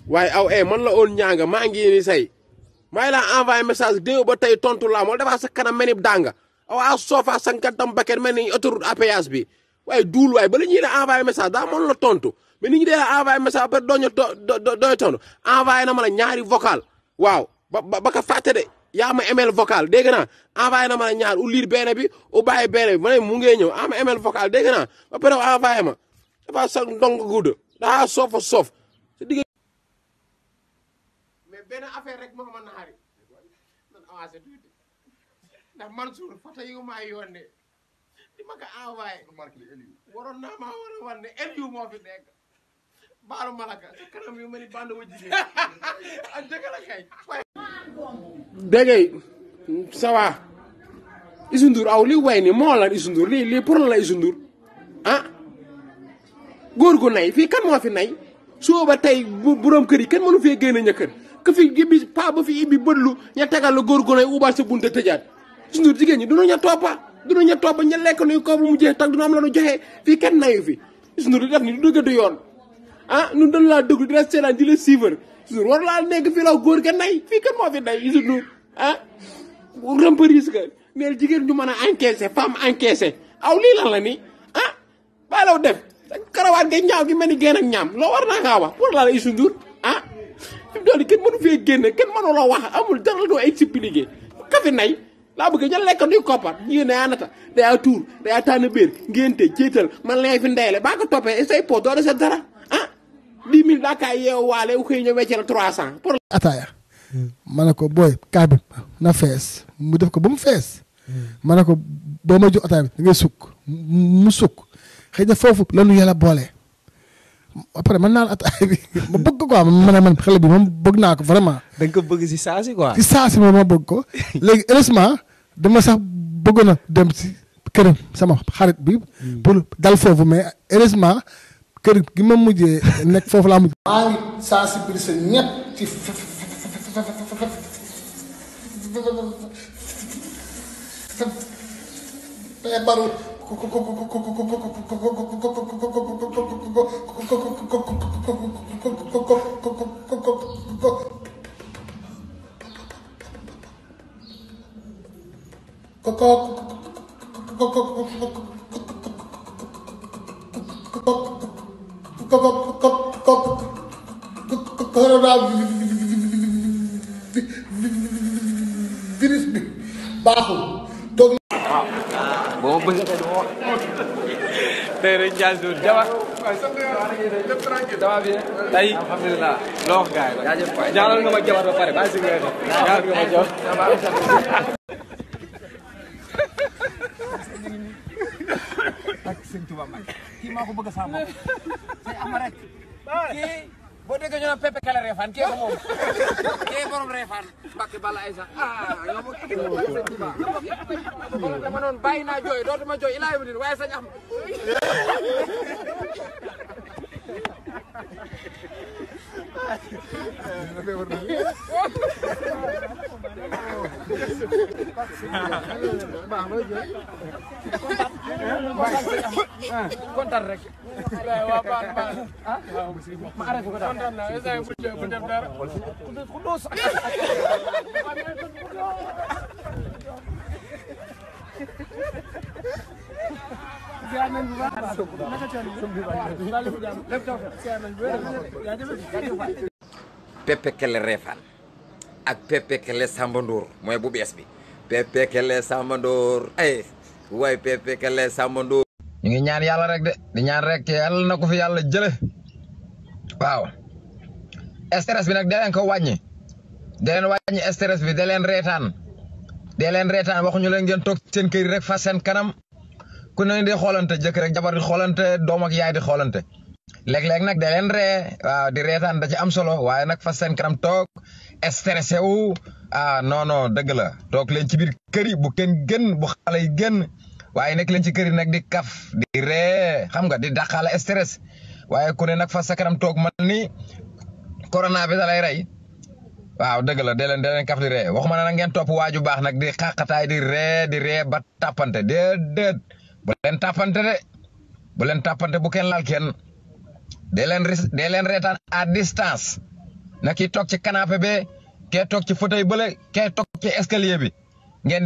waaye aw man la oon ñaanga maa ngi ni say maa la envoyé message déew ba tey tontu laa moo dafa sa kanam mel ni danga awa soofa sankantam baket mel ni autoroute à péage bi waaye duul waaye ba la ñuy la envoyé message daa mën la tontu mais nit ñi dee la envoyé message ba dooñu tontu envoyé na ma la ñaari vocal waaw ba ka fàtte de yaa ma email vocal dégg naa envoyé na ma la ñaar u lire benn bi u bàyyi benn bi ma ne mu ngee ñëw ama email vocal dégg naa ba pare envoyé ma dafa sa ndong gudd daa soofa soof sa digg mais benn affaire rek moo ma naxari nan avancé tuuti ndax Mansour photo yu maa yónnee di ma ko envoyé waroon naa maa war a wan ne Eliou moo fi nekk baalu malaka sa kanam yu mel ni bande wa jigéen ak dëgg la kay dégg ça va Youssou Ndour aw li way ni moo la Youssou Ndour lii pour la Youssou Ndour ah góor gu nay fii kan moo fi nay soo ba tey borom kër yi kenn mënu fee génne ñëkkër ka fi bi pa ba fi ibbi bëdlu ña tegal la góor gu nay ubal sa bunte tëjaat Youssou Ndour jigéen ñi duñu ña toppa ña lekk nuy ko bu mu jeex tag duna am la nu joxe fii kenn nayu fi Youssou Ndour di def ni du dëgg du yoon ah ñun dañu laa déglu di la seetaan di la suivre Youssou Ndour war laa nekk fii la góor ga nay fii kan moo fi nay Youssou Ndour ah rëmparis ka neel jigéen ñu mën a encaissé femme encaissé aw lii lan la ni ah baa law def karawaat nga ñaaw gi mel ni génn ak ñaam loo war naa kaa wax pour la Youssou Ndour ah fi mu doon kenn mënu fee génne kenn mënu la wax amul dara la doo expliqué ka fi nay laa bëgg ña lekk nuy koppar jigéen dayaa nata dayaa tuur dayaa tànn béer ngénte céetal man lay fi ndeyale baa ko toppee say po doo dese dara ah 10 000 daa kaa yeewu waale u xëy ñëw wecce la 300 pour ataaya ma ne ko booy kaa bi na fees mu def ko ba mu fees ma ne ko boo ma jox ataaya bi da ngay sukk mu sukk xëy na foofu lanu yàlla boole après man naan ataaya bi ma bëgg ko quoi man xale bi moom bëgg naa ko vraiment. da nga ko bëgg si saa si quoi. si saa si moom ma bëgg ko léegi heureusement dama sax bëggoon a dem si këram sama xarit bi. pour dal foofu mais heureusement kër gi ma mujjee nekk foofu laa mujj. maa ngi sensibiliser ñëpp ci feebaru virus bi baaxul toog boo ma bëgg a tey rek Ndiaye Ndour jawa dama bien tey alhamdulilah loo wax gars yi jaajëf waay ñaanal nga ma jabar ba pare bàyyi si nga def ñaanal nga ma jabar ak sëñ Touba Mbacke kii maa ko bëgg saa bopp tey am rek kii boo déggee ñu naan Pepe Kele Refane kii ko moom kii borom Refane Mbacke Balla Aïssa yow mo sëñ Touba dama noon bàyyi naa jooy dootuma jooy ilaa yow din waaye sañ am kontaan rek waa baax ma arrêté ko daal kontaan naa essay bu def dara ku doos Pepe Kele Refane ak Pepe Kele Samba Ndour mooy bu bees bi Pepe Kele Samba Ndour ay waay Pepe Kele Samba Ndour ñu ngi ñaan yàlla rek de di ñaan rek yàlla na ko fi yàlla jële waaw stress bi nag da leen ko wàññi da leen wàññi stress bi da leen reetaan waxuñu leen ngeen toog seen kër rek fa seen kanam ku ne di xoolante jëkk rek jabar di xoolante doom ak yaay di xoolante léeg-léeg nag da leen ree waaw di reetaan da ci am solo waaye nag fa seen kanam toog stressé wu non dëgg la toog leen ci biir kër yi bu kenn gën bu xale yi gën waaye nekk leen ci kër yi nag di kaf di ree xam nga di dàqaale stress waaye ku ne nag fa sa kanam toog man ni corona bi da lay rey waaw dëgg la da leen kaf di ree waxuma ne nag ngeen topp waaju baax nag di xaqataay di ree ba tàppante déedéet bu leen tàppante bu kenn laal kenn dee leen reetaan à distance na kii toog ci canapé be kee toog ci fauteuil bële kee toog ci escalier bi ngeen